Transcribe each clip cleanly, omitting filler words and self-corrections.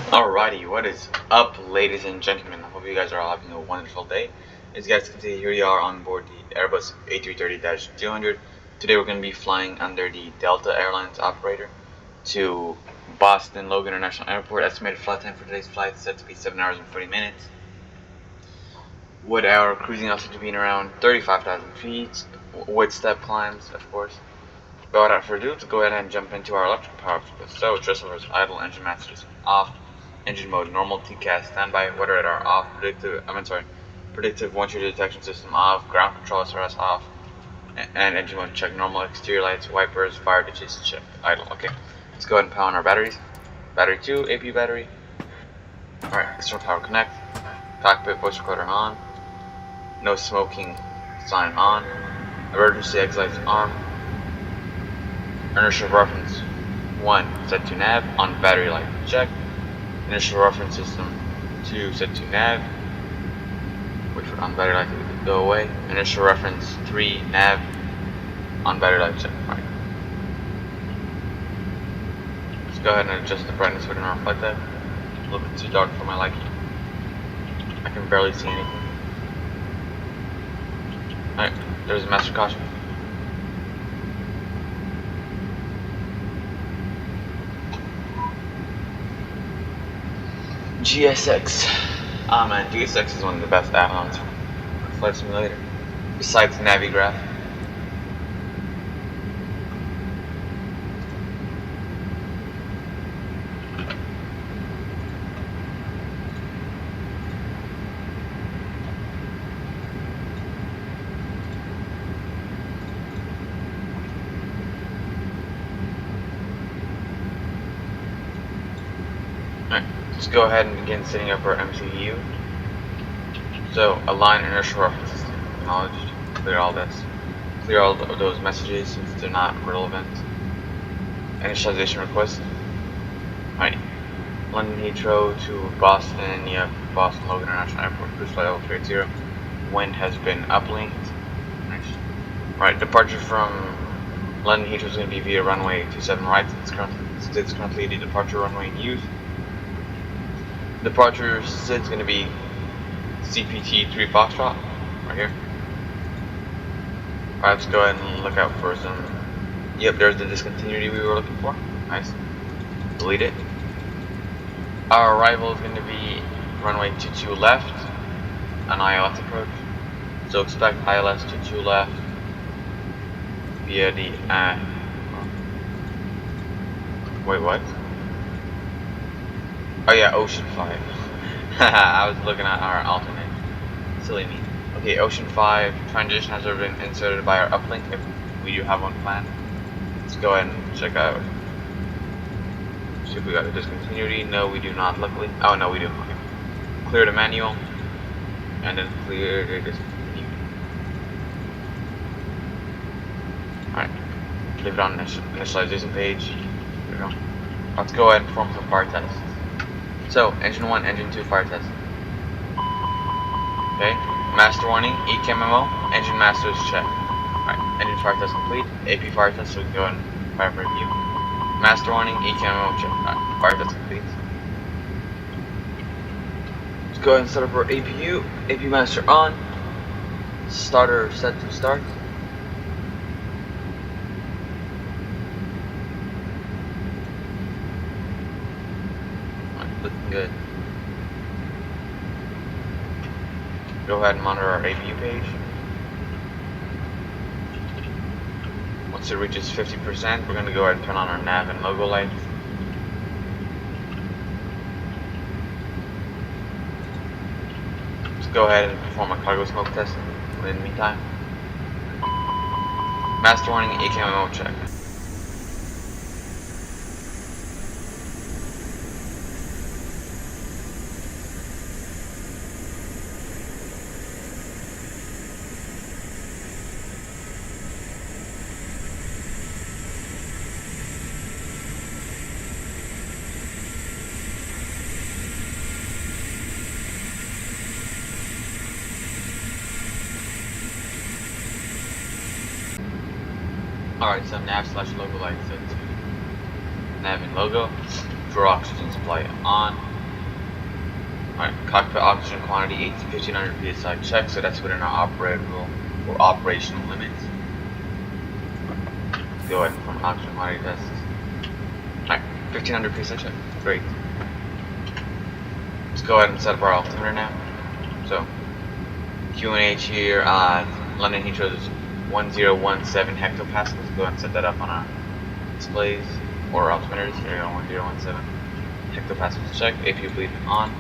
Alrighty, what is up, ladies and gentlemen? I hope you guys are all having a wonderful day. As you guys can see, here we are on board the Airbus A330-200. Today we're going to be flying under the Delta Airlines operator to Boston Logan International Airport. Estimated flight time for today's flight is set to be 7 hours and 40 minutes. With our cruising altitude being around 35,000 feet, with step climbs, of course. Without further ado, to go ahead and jump into our electric power. So, thrust levers idle, engine master system off, engine mode normal, TCAS standby, weather radar off, predictive wind shear detection system off, ground control SRS off, and engine mode check normal, exterior lights, wipers, fire ditches check idle. Okay, let's go ahead and power on our batteries. Battery 2, AP battery. Alright, external power connect, cockpit voice recorder on, no smoking sign on, emergency exit lights on. Inertial reference 1 set to nav, on battery light check. Inertial reference system 2 set to nav, which would on battery light go away. Inertial reference 3 nav, on battery light check. Right. Let's go ahead and adjust the brightness within our flight deck. A little bit too dark for my liking. I can barely see anything. Alright, there's a master caution. GSX. Ah man, GSX is one of the best add-ons for Flight Simulator, besides Navigraph. Let's go ahead and begin setting up our MCU. So, align inertial reference system acknowledged. Clear all this. Clear all of those messages since they're not relevant. Initialization request. Alright. London Heathrow to Boston. Yep, Boston Logan International Airport. Cruise flight level 380. Wind has been uplinked. Nice. Alright, departure from London Heathrow is going to be via runway 27 right. It's currently the departure runway in use. Departure is going to be CPT 3 Foxtrot, right here. Alright, let's go ahead and look out for some. Yep, there's the discontinuity we were looking for. Nice. Delete it. Our arrival is going to be runway 22 left, an ILS approach. So expect ILS 22 left via the. Wait, what? Oh yeah, Ocean 5. I was looking at our alternate. Silly me. Okay, Ocean 5 transition has already been inserted by our uplink if we do have one planned. Let's go ahead and check out. See if we got a discontinuity. No, we do not, luckily. Oh no, we do. Okay. Clear the manual. And then clear the discontinuity. Alright. Leave it on the initialization page. There we go. Let's go ahead and perform some fire tests. So, engine 1, engine 2 fire test. Okay, master warning, ECMMO, engine master is checked. Alright, engine fire test complete, AP fire test, so we can go and fire for review. Master warning, ECMMO check. Alright, fire test complete. Let's go ahead and set up our APU, AP master on. Starter set to start. Looking good. Go ahead and monitor our APU page. Once it reaches 50%, we're going to go ahead and turn on our nav and logo lights. Let's go ahead and perform a cargo smoke test in the meantime. Master warning, ECMMO check. Alright, so nav/logo light set to nav and logo. Draw oxygen supply on. Alright, cockpit oxygen quantity 1500 psi check, so that's within our operational limits. Let's go ahead and perform oxygen quantity test. Alright, 1500 psi check. Great. Let's go ahead and set up our altimeter now. So, QNH here on London Heathrow is 1017 hectopascals. Let's go ahead and set that up on our displays or altimeters. Here we go, 1017 hectopascals check. APU bleed on.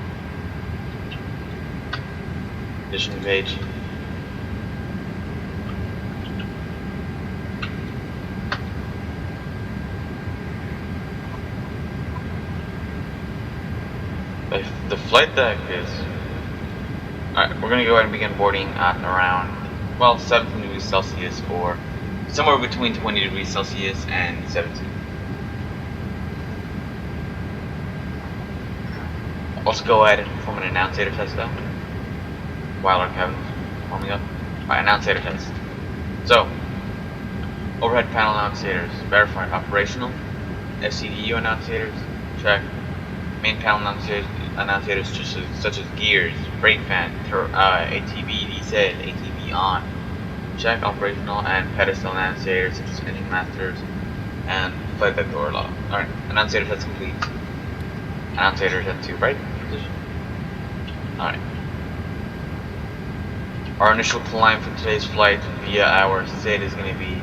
Condition page. The flight deck is... Alright, we're going to go ahead and begin boarding at around, well, 17 degrees Celsius, or somewhere between 20 degrees Celsius and 17. Let's go ahead and perform an annunciator test though, while our cabin is warming up. Alright, annunciator test. So, overhead panel annunciators, verified. Operational. FCDU annunciators, check. Main panel annunciators such as gears, brake fan, ATB descent, ATB on, check. Operational. And pedestal annunciators such as engine masters and flight deck door lock. Alright, annunciator test complete. Annunciator set to right position. Alright. Our initial climb for today's flight via our SID is going to be...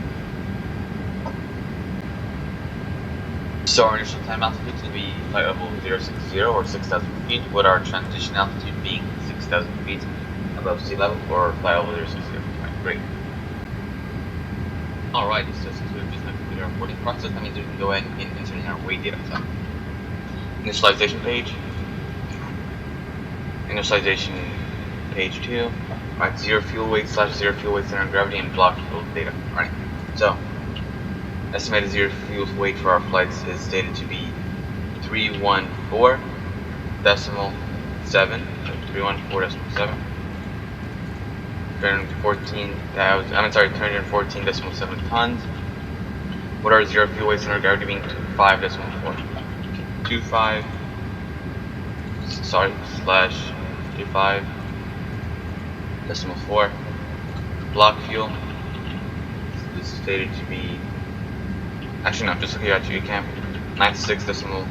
So our initial climb altitude is going to be flight level 060 or 6,000 feet, with our transition altitude being 6,000 feet above sea level, or flight level 060. Alright, great. Alright, so since we've just completed our boarding process, that means we can go ahead and begin inserting our weight data. So, initialization page. Initialization page 2. Alright, zero fuel weight / zero fuel weight center of gravity and block fuel data. Alright, so estimated zero fuel weight for our flights is stated to be 314.7. 314.7. 314.7 tons. What are zero fuel weight center of gravity being 25.4. 25 /25.4 block fuel is stated to be, actually no, just looking at GCAM, 96.1.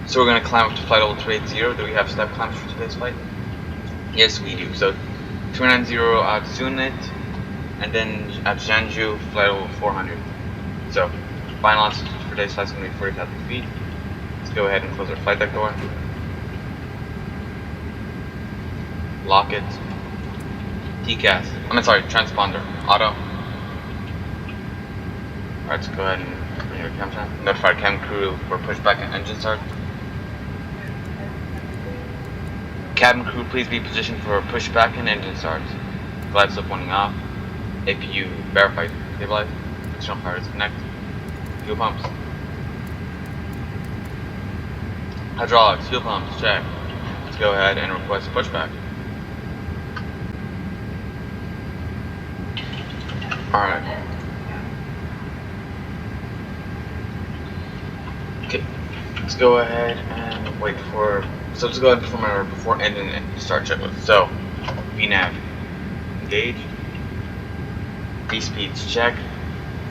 So we're going to climb up to flight level 280. Do we have step climbs for today's flight? Yes, we do. So 290 at Sunit, and then at Jeonju, flight level 400. So, final altitude for today's flight is going to be 40,000 feet. Let's go ahead and close our flight deck door. Lock it. TCAS. Transponder. Auto. Alright, let's go ahead and bring your cam time. Notify cam crew for pushback and engine start. Cabin crew, please be positioned for pushback and engine start. Glide slope warning off. APU verified. Stabilize. External fire disconnect. Fuel pumps. Hydraulics. Fuel pumps. Check. Let's go ahead and request pushback. Alright. Okay. Let's go ahead and wait for... So let's go ahead and perform our before engine and start checklist. So, VNAV. Engage. D-speeds check.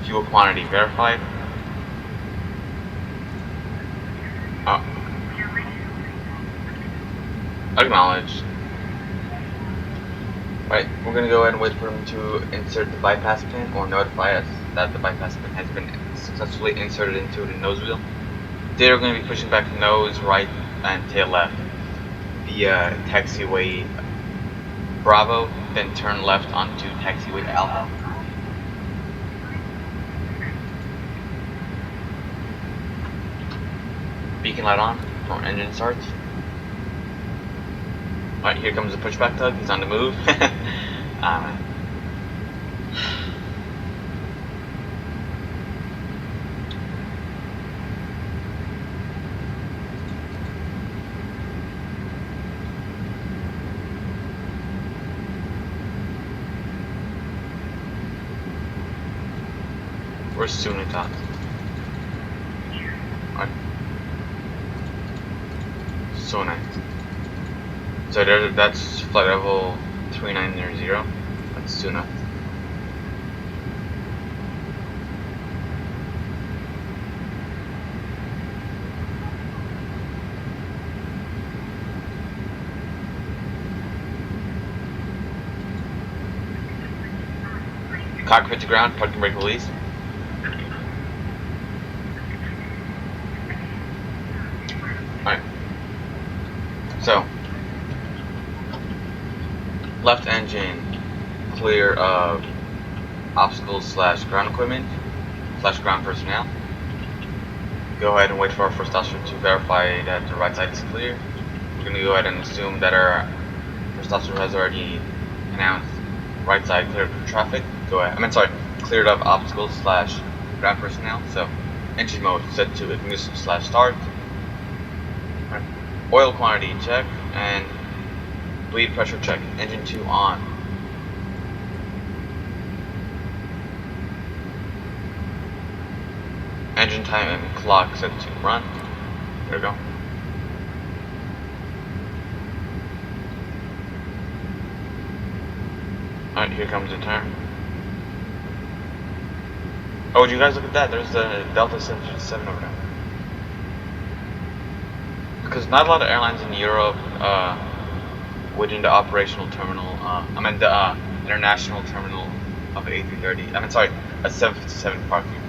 Fuel quantity verified. Acknowledged. Right, we're going to go ahead and wait for them to insert the bypass pin or notify us that the bypass pin has been successfully inserted into the nose wheel. They are going to be pushing back nose right and tail left via taxiway Bravo, then turn left onto taxiway Alpha. Beacon light on for engine starts. Alright, here comes the pushback tug. He's on the move. We're soon at top. Sonite. So that's flight level 3900. That's Sonite. Cockpit to ground, parking brake release. Alright. So, left engine clear of obstacles / ground equipment / ground personnel. Go ahead and wait for our first officer to verify that the right side is clear. We're going to go ahead and assume that our first officer has already announced right side cleared of traffic. Go ahead. Cleared of obstacles / ground personnel. So, engine mode set to ignition / start. Right. Oil quantity check and bleed pressure check. Engine 2 on. Engine time and clock set to run. There we go. Alright, here comes the turn. Oh, would you guys look at that? There's the Delta 757 over there. Because not a lot of airlines in Europe within the operational terminal, the international terminal of an A330, a 757 parking.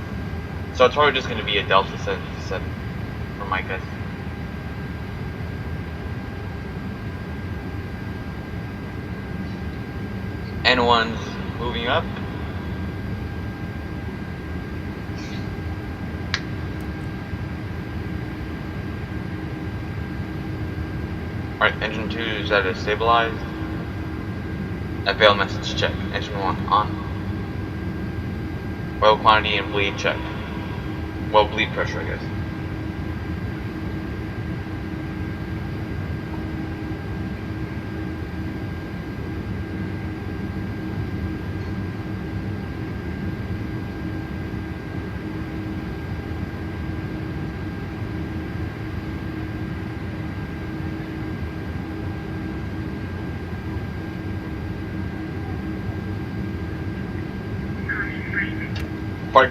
So it's probably just going to be a Delta 757 for my guess. N1's moving up. Alright, engine 2 is at a stabilized. FAL message check. Engine 1 on. Oil quantity and bleed check. Well, bleed pressure, I guess.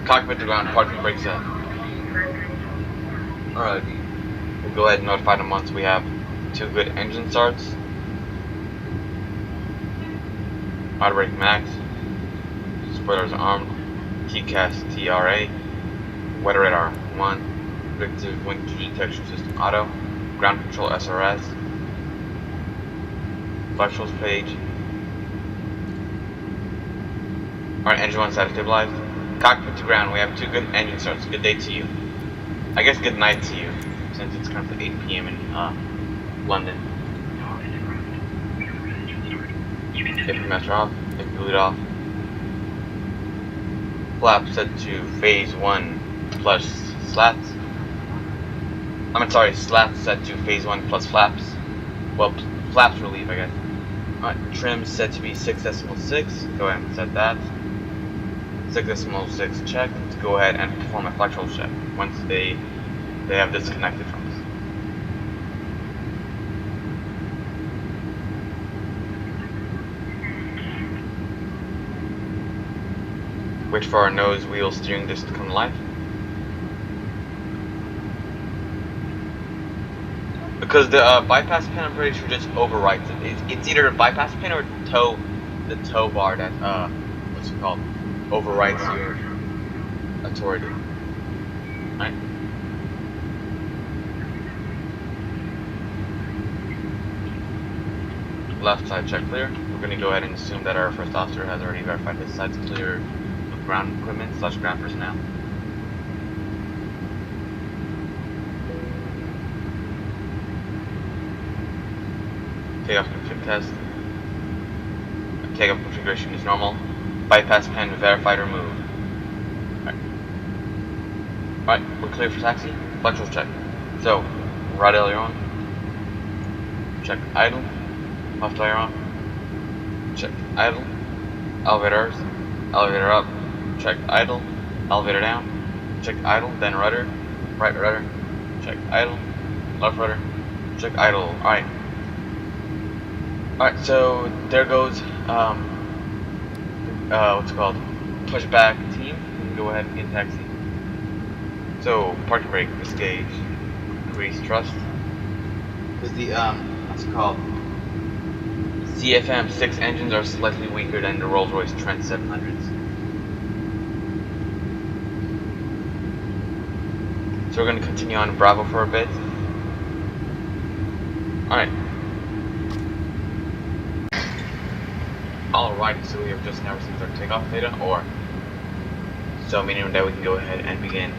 Cockpit to ground, parking brake set. Alright, we'll go ahead and notify them once we have 2 good engine starts. Auto brake max, spoilers armed, TCAS TRA, weather radar 1, predictive wind detection system auto, ground control SRS, fluctuals page. Alright, engine 1 status stabilized. Cockpit to ground, we have 2 good engine starts. Good day to you. I guess good night to you, since it's currently 8 p.m. in London. If you mess off, if you lead off. Flap set to phase 1 plus slats. Slats set to phase 1 plus flaps. Well, flaps relief, I guess. Alright, trim set to be 6.6. Go ahead and set that. 6.6 check to go ahead and perform a fluctual check once they have disconnected from us. Wait for our nose wheel steering disc to come to life. Because the bypass pin, I'm pretty sure, just overrides it. It's either a bypass pin or the tow bar that what's it called? Overrides your authority. Right? Left side check clear. We're going to go ahead and assume that our first officer has already verified this side's clear of ground equipment / ground personnel. Takeoff config test. Takeoff configuration is normal. Bypass pin verified removed. Alright, we're clear for taxi. Fluctual check. So, right aileron. Check idle. Left aileron. Check idle. Elevators. Elevator up. Check idle. Elevator down. Check idle. Then rudder. Right rudder. Check idle. Left rudder. Check idle. Alright. Alright, so there goes what's it called? Pushback team. Go ahead and get taxi. So parking brake, disengage, increase thrust. Because the what's it called? CFM 6 engines are slightly weaker than the Rolls-Royce Trent 700s. So we're going to continue on Bravo for a bit. Alright. Alright, so we have just now received our takeoff data, or so meaning that we can go ahead and begin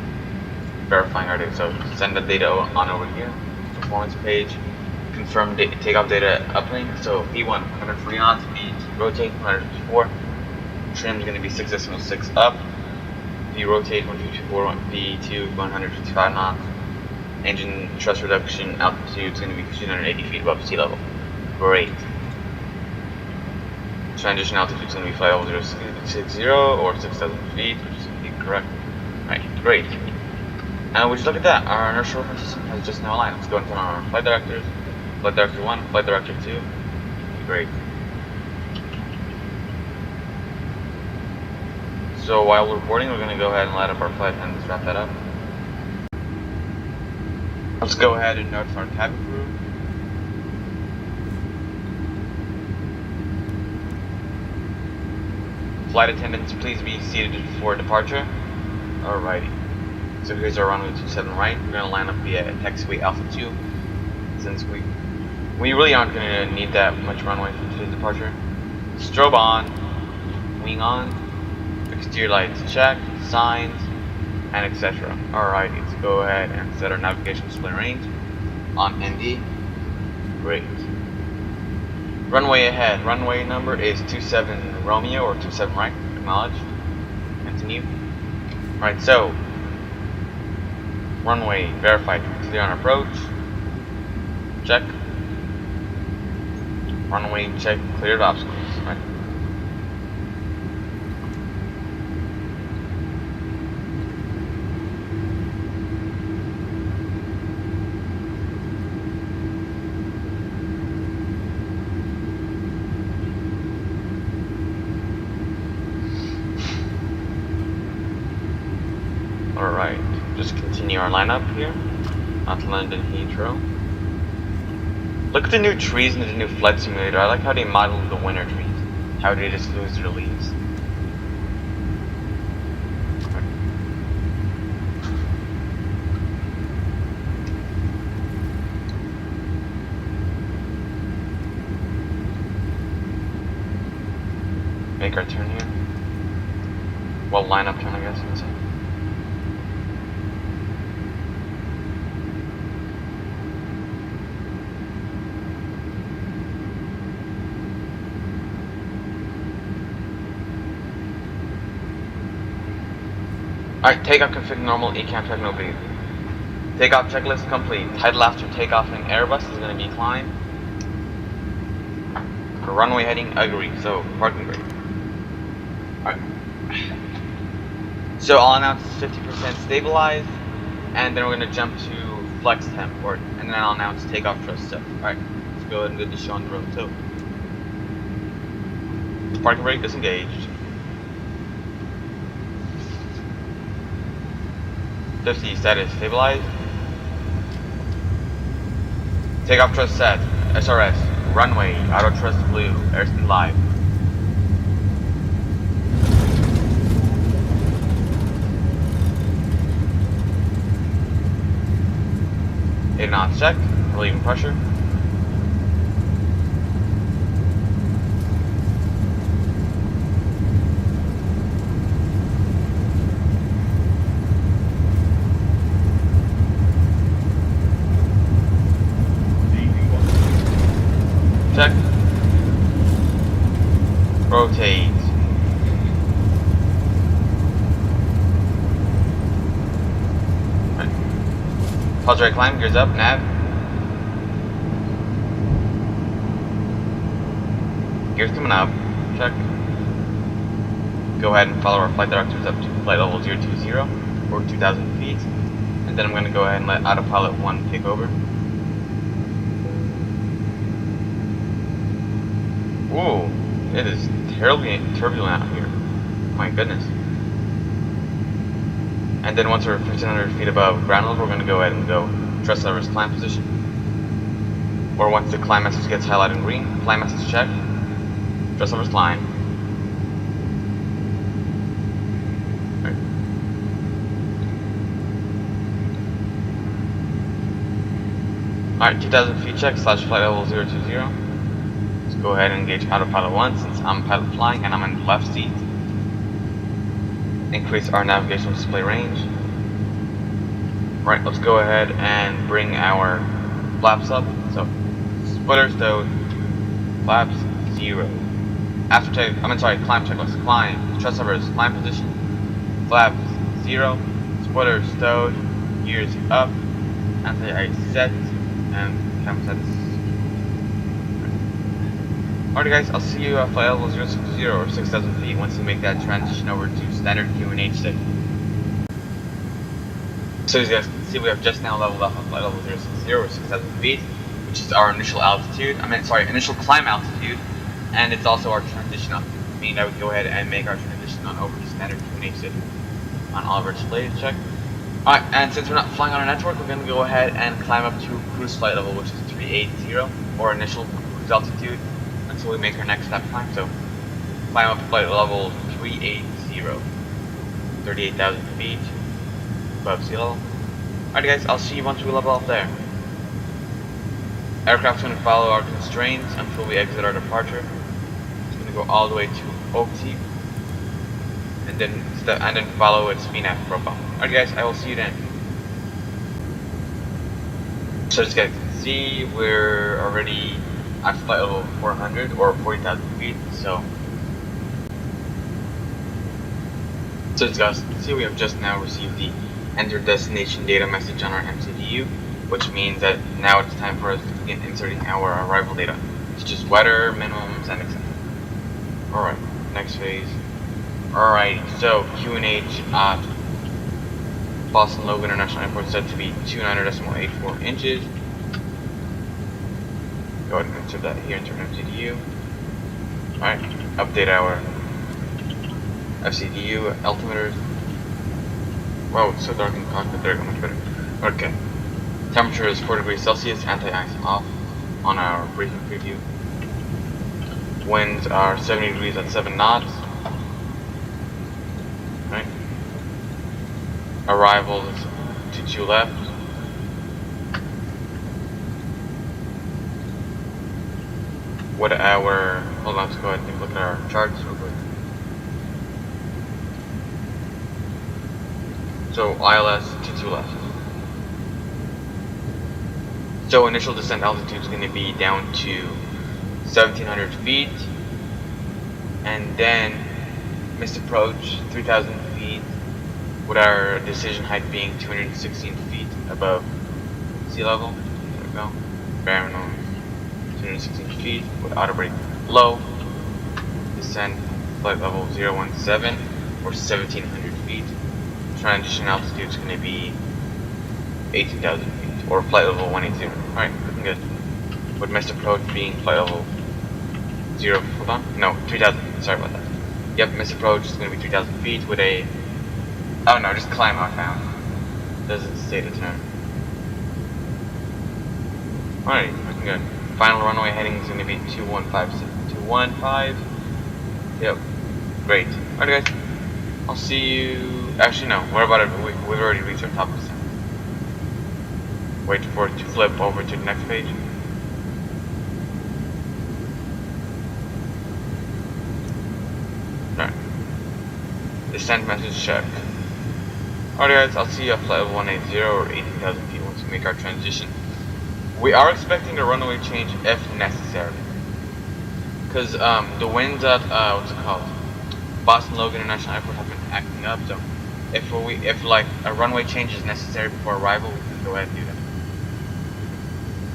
verifying our data. So send the data on over here, performance page, confirm takeoff data uplink. So V1 103 knots, V rotate 154, trim is going to be 6.6 up, V rotate 154, V2 155 knots, engine thrust reduction altitude is going to be 280 feet above sea level. Great. Transition altitude is going to be flight level 060 or 6,000 feet, which is going to be correct. Alright, great. And would you look at that? Our inertial reference system has just now aligned. Let's go and turn on our flight directors. Flight director 1, flight director 2. Great. So while we're boarding, we're going to go ahead and light up our flight and let's wrap that up. Let's go ahead and notify our cabin crew. Flight attendants, please be seated for departure. Alrighty. So here's our runway 27 right. We're going to line up via taxiway Alpha 2. Since we really aren't going to need that much runway for today's departure. Strobe on. Wing on. Exterior lights check. Signs. And etc. Alrighty. Let's go ahead and set our navigation display range on ND. Great. Runway ahead. Runway number is 27 Romeo or 27 right. Acknowledged. Continue. Alright, so runway verified. Clear on approach. Check. Runway check. Cleared obstacles. Right. Alright, just continue our lineup here at London Heathrow. Look at the new trees in the new flight simulator. I like how they modeled the winter trees. How they just lose their leaves. Make our turn here. Well, lineup turn, I guess you would say. Alright, takeoff config normal, ECAM check no breathe. Takeoff checklist complete. Title after takeoff in Airbus is going to be climb. For runway heading, agree. So, parking brake. Alright. So I'll announce 50% stabilized, and then we're going to jump to flex temp port, and then I'll announce takeoff thrust set. Alright, let's go ahead and get the show on the road too. Parking brake disengaged. 50 status stabilized. Takeoff thrust set. SRS. Runway. Auto thrust blue. Airspeed live. Eight knots check. Relieving pressure. Check. Rotate. Right. Pause right climb, gears up, nav. Gears coming up. Check. Go ahead and follow our flight directors up to flight level 020 or 2,000 feet. And then I'm going to go ahead and let autopilot 1 take over. Ooh, it is terribly turbulent out here. My goodness. And then once we're 1,500 feet above ground level, we're going to go ahead and go thrust levers climb position. Or once the climb message gets highlighted in green, climb message check, thrust levers climb. Alright, 2,000 feet check / flight level 020. Let's go ahead and engage autopilot 1 since I'm pilot flying and I'm in the left seat. Increase our navigational display range. Right, let's go ahead and bring our flaps up. So, splitter stowed, flaps 0. Climb checklist. Climb, thrust levers, climb position, flaps 0, splitter stowed, gears up, anti-ice set, and cam sets. Alright guys, I'll see you at flight level 060 or 6,000 feet once you make that transition over to standard QNH setting. So as you guys can see, we have just now leveled up at flight level 060 or 6,000 feet, which is our initial altitude, initial climb altitude, and it's also our transition altitude, meaning that we can go ahead and make our transition on over to standard QNH setting on all of our displays. Check. Alright, and since we're not flying on our network, we're going to go ahead and climb up to cruise flight level, which is 380, or initial cruise altitude, until we make our next step climb. So, climb up to flight level 380, 38,000 feet above sea level. Alright guys, I'll see you once we level up there. Aircraft's going to follow our constraints until we exit our departure. It's going to go all the way to OT, and then follow its VNAV profile. Alright guys, I will see you then. So as you guys can see, we're already at flight level 400 or 40,000 feet. So as you guys can see, we have just now received the enter destination data message on our MCDU, which means that now it's time for us to begin inserting our arrival data, such as weather, minimums, and etc. Alright, next phase. Alright, so QNH at Boston Logan International Airport set to be 290.84 inches. Go ahead and insert that here into our MCDU. Alright, update our FCDU altimeters. Wow, it's so dark in the cockpit. There we go, much better. Okay. Temperature is 4 degrees Celsius, anti-ice off on our briefing preview. Winds are 70 degrees at 7 knots. Right. Arrivals to 2 left. Hold on, let's go ahead and take a look at our charts real quick. So ILS to 2 left. So initial descent altitude is going to be down to 1,700 feet, and then missed approach 3,000 feet, with our decision height being 216 feet above sea level. There we go. Bearing on 216 feet with auto brake low. Descent flight level 017 or 1,700 feet. Transition altitude is going to be 18,000 feet or flight level 180. Alright, looking good. With missed approach being flight level 3,000. Sorry about that. Yep, missed approach is going to be 3,000 feet with a. Oh no, just climb outbound. Doesn't state a turn. Alright, looking good. Final runway heading is going to be 215. Yep, great. Alright guys, I'll see you. Actually no, we've already reached our top descent. Wait for it to flip over to the next page. Alright. Descent message check. Alright guys, I'll see you at flight level 180 or 18,000 feet once we make our transition. We are expecting a runway change if necessary. Because the winds at, Boston Logan International Airport have been acting up, so if like a runway change is necessary before arrival, we can go ahead and do that.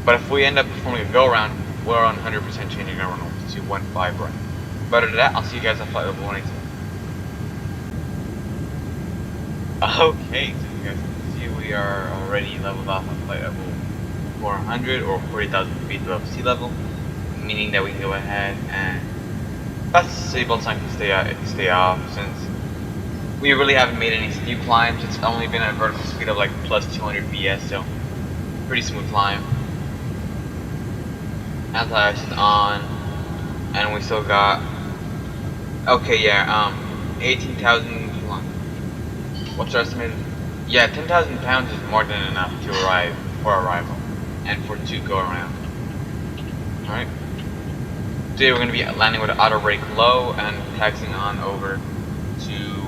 But if we end up performing a go-around, we're on 100% changing our runway to 15 right. But other than that, I'll see you guys at flight level 180. Okay, so you guys can see we are already leveled off at flight level 400 or 40,000 feet above sea level, meaning that we can go ahead and That's seatbelt sign can stay off since we really haven't made any steep climbs. It's only been at a vertical speed of like plus 200 BS, so pretty smooth climb. Anti-ice is on, and we still got 18,000. What's our estimate? Yeah, 10,000 pounds is more than enough to arrive for arrival and for to go around. All right. Today we're going to be landing with an auto brake low and taxiing on over to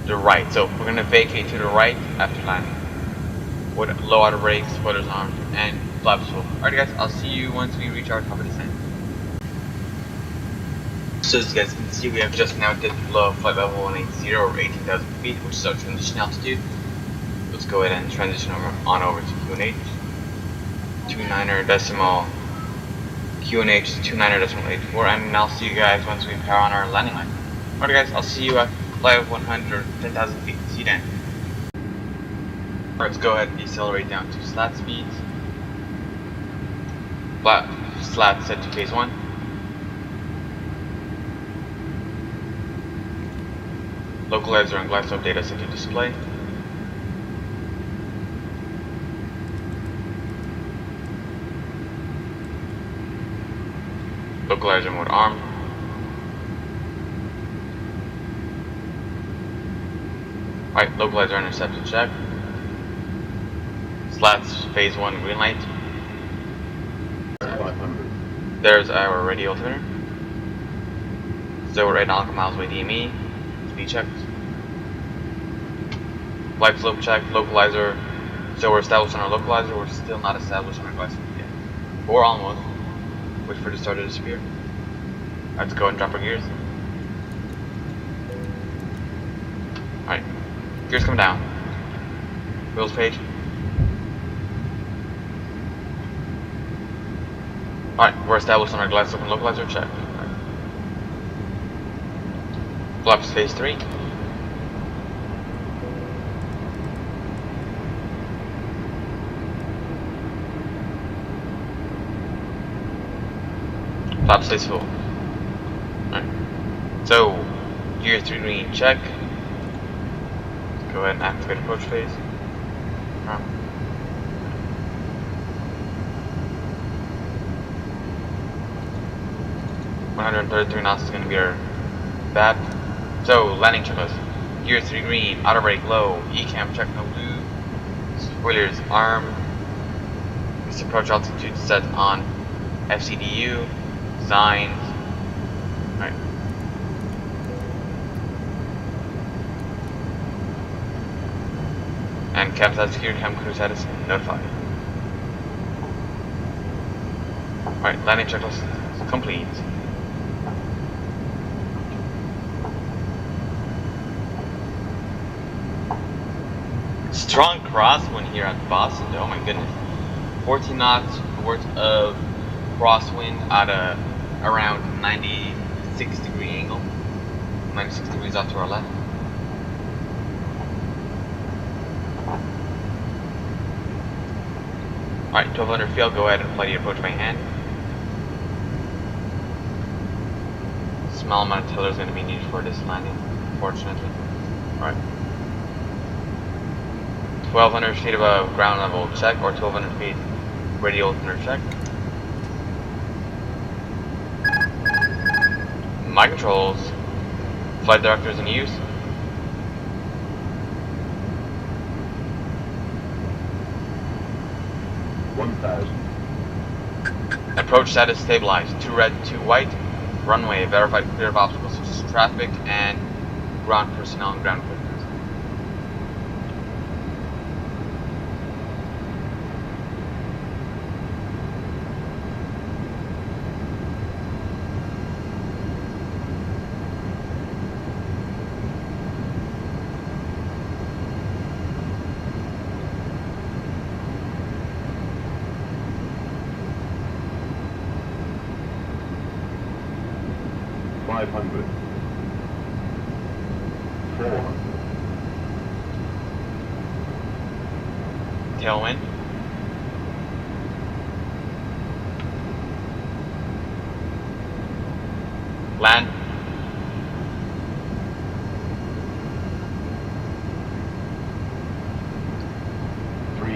the right. So we're going to vacate to the right after landing with low auto brakes, spoilers on, and flaps full. Alright guys, I'll see you once we reach our top of descent. So as you guys can see, we have just now dipped below flight level 180 or 18,000 feet, which is our transition altitude. Let's go ahead and transition on over to QNH. 29.84, and I'll see you guys once we power on our landing line. Alright guys, I'll see you at flight of 100, 10,000 feet. See you then. Alright, let's go ahead and decelerate down to slat speeds. Slat set to phase 1. Localizer and glide slope data set to display. Localizer mode armed. Alright, localizer interception check. Slats phase 1 green light. 500. There's our radio altimeter. So we're 8 nautical miles away DME. Speed checked. Glide slope check, localizer. So we're established on our localizer, we're still not established on our glide slope yet. But we're almost. Wait for the star to disappear. Alright, let's go and drop our gears. Alright, gears come down. Wheels page. Alright, we're established on our glide slope and localizer, check. Right. Flaps phase 3. Flaps stays full. Alright. So, gear 3 green, check. Let's go ahead and activate approach phase. 133 knots is going to be our BAP. So, landing checklist. Gear 3 green, auto brake low, ECAM check no blue, spoilers armed, this approach altitude set on FCDU, signs, right. And cam status secure, cam crew status notified. Alright, landing checklist complete. Strong crosswind here at Boston, oh my goodness. 14 knots worth of crosswind at around 96 degree angle. 96 degrees off to our left. Alright, 1200 feet, I'll go ahead and apply the approach by hand. Small amount of tiller is going to be needed for this landing, unfortunately. Alright. 1200 feet above ground level check, or 1200 feet radio altimeter check. My controls. Flight directors in use. Approach status stabilized. 2 red, 2 white. Runway verified clear of obstacles such as traffic and ground personnel and ground equipment. Tailwind.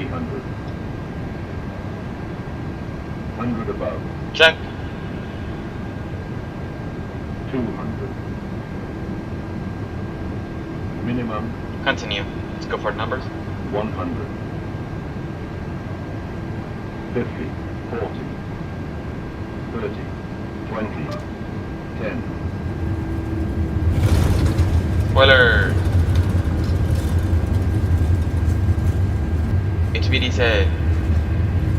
300. 100 above. Check. 200. Minimum. Continue. Let's go for the numbers. 100. 50. 40. 30. 20. 10. Spoilers. HBD said,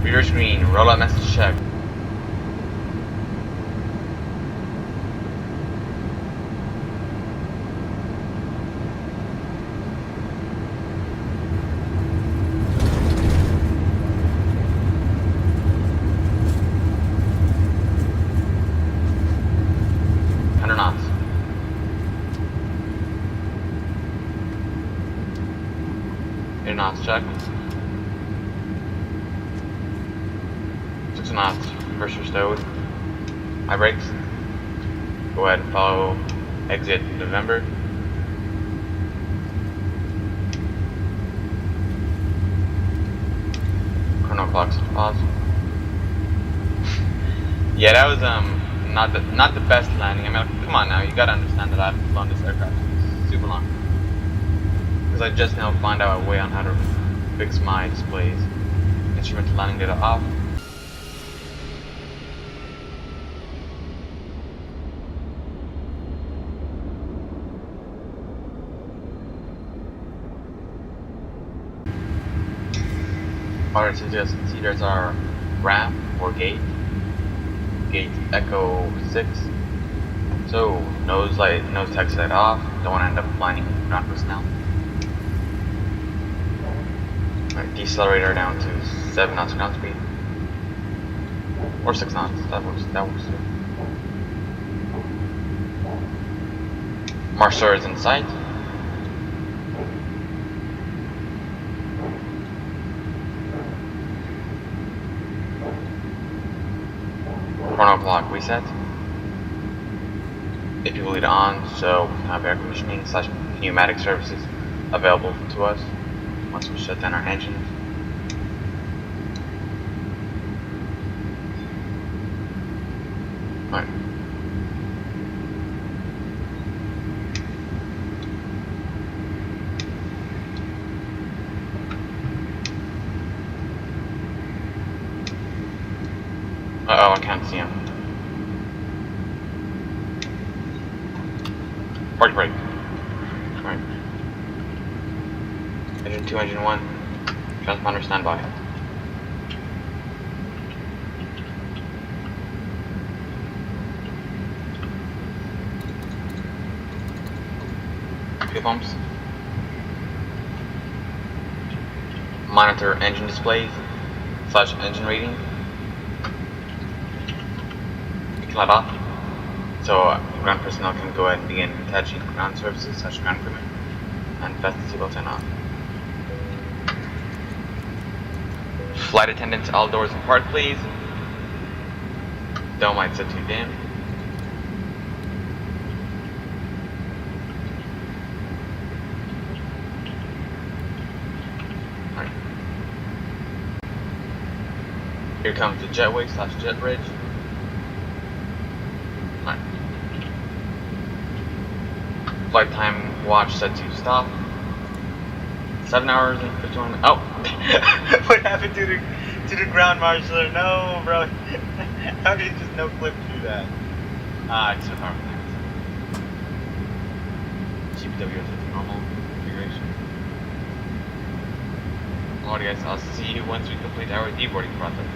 reader screen, roll out message check. Knots. Your knots check. 6 knots. Reverser stowed. High brakes. Go ahead and follow exit November. Chrono clocks pause. Yeah, that was not the best landing. I mean, come on now, you gotta understand that I haven't flown this aircraft super long. Because I just now find out a way on how to fix my displays. Instrumental landing data off. Alright, so just see there's our ramp or gate. Gate Echo 6. So nose taxi light off. Don't want to end up blinding ground personnel. Alright, decelerator down to 7 knots ground speed. Or 6 knots. That works too. Marshal is in sight. Chrono clock reset. AP lead on, so we can have air conditioning / pneumatic services available to us once we shut down our engines. Alright. Uh-oh, I can't see him. Park brake. Alright. Engine 2, engine 1. Transponder standby. Fuel pumps. Monitor engine displays / engine rating. Let off, so ground personnel can go ahead and begin attaching ground services / ground equipment and fasten seatbelt sign off. Flight attendants, all doors and park please. Dome light set to dim. Alright. Here comes the jetway / jet bridge. Flight time watch set to stop. 7 hours and 51 minutes. Oh! What happened to the ground marshaller? No, bro. How did you just no clip through that? It's a power plant. GPW is normal configuration. Alrighty guys, I'll see you once we complete our deboarding process.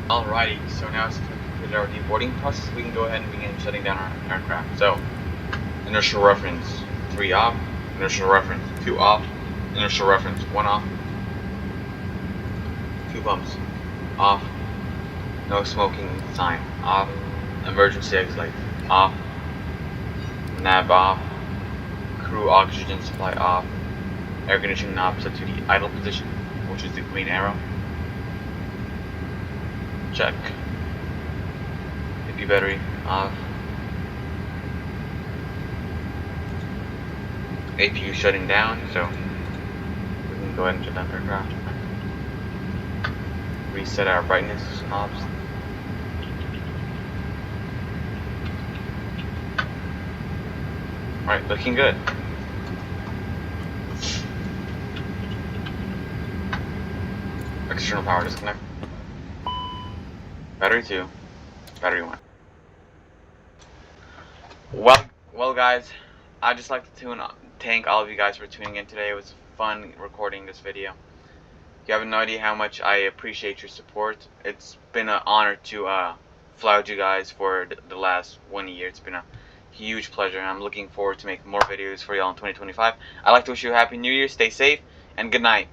Alrighty, so now since we completed our deboarding process, we can go ahead and begin shutting down our aircraft. So, inertial reference 3 off, inertial reference 2 off, inertial reference 1 off, fuel pumps off, no smoking sign off, emergency exit lights off, nav off, crew oxygen supply off, air conditioning knob set to the idle position, which is the green arrow. Check. AP battery off. APU shutting down, so we can go ahead and shut down aircraft. Reset our brightness knobs. Alright, looking good. External power disconnect. Battery 2, battery 1. Well guys, I'd just like to thank all of you guys for tuning in today. It was fun recording this video. You have no idea how much I appreciate your support. It's been an honor to fly with you guys for the last 1 year. It's been a huge pleasure, and I'm looking forward to making more videos for y'all in 2025. I'd like to wish you a happy new year, stay safe, and good night.